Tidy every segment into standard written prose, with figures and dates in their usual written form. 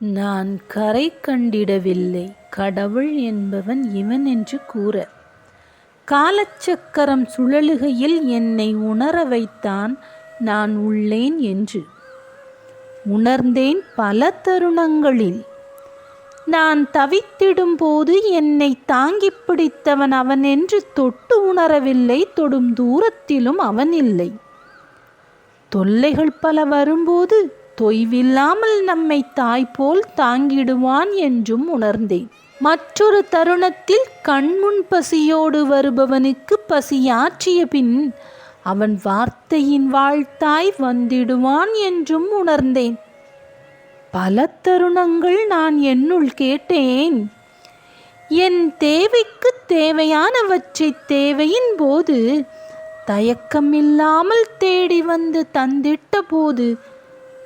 நான் கரை கண்டிடவில்லை கடவுள் என்பவன் இவன் என்று கூற, காலச்சக்கரம் சுழலுகையில் என்னை உணர வைத்தான் நான் உள்ளேன் என்று. உணர்ந்தேன் பல தருணங்களில். நான் தவித்திடும் போது என்னை தாங்கிப் பிடித்தவன் அவன் என்று தொட்டு உணரவில்லை, தொடும் தூரத்திலும் அவன் இல்லை. தொல்லைகள் பல வரும்போது தொய்வில்லாமல் நம்மை தாய் போல் தாங்கிடுவான் என்றும் உணர்ந்தேன். மற்றொரு தருணத்தில் கண்முன் பசியோடு வருபவனுக்கு பசியாற்றிய பின் அவன் வார்த்தையின் வாழ்த்தாய் வந்திடுவான் என்றும் உணர்ந்தேன். பல தருணங்கள் நான் என்னுள் கேட்டேன், என் தேவைக்கு தேவையானவற்றை தேவையின் போது தயக்கமில்லாமல் தேடி வந்து தந்திட்ட போது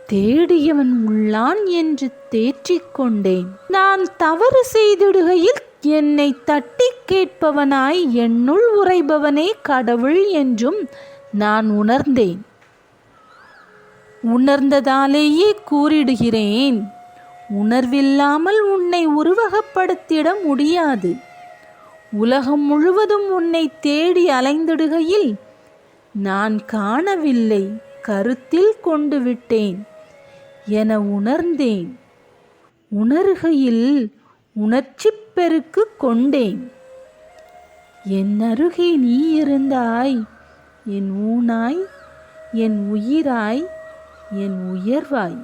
தேடியவன் உள்ளான் என்று தேற்றிக்கொண்டேன். நான் தவறு செய்திடுகையில் என்னை தட்டி கேட்பவனாய் என்னுள் உறைபவனே கடவுள் என்றும் நான் உணர்ந்தேன். உணர்ந்ததாலேயே கூறிடுகிறேன், உணர்வில்லாமல் உன்னை உருவகப்படுத்திட முடியாது. உலகம் முழுவதும் உன்னை தேடி அலைந்திடுகையில் நான் காணவில்லை, கருத்தில் கொண்டு விட்டேன் என உணர்ந்தேன். உணர்கையில் உணர்ச்சிப் பெருக்கு கொண்டேன். என் அருகே நீ இருந்தாய், என் ஊனாய், என் உயிராய், என் உயர்வாய்.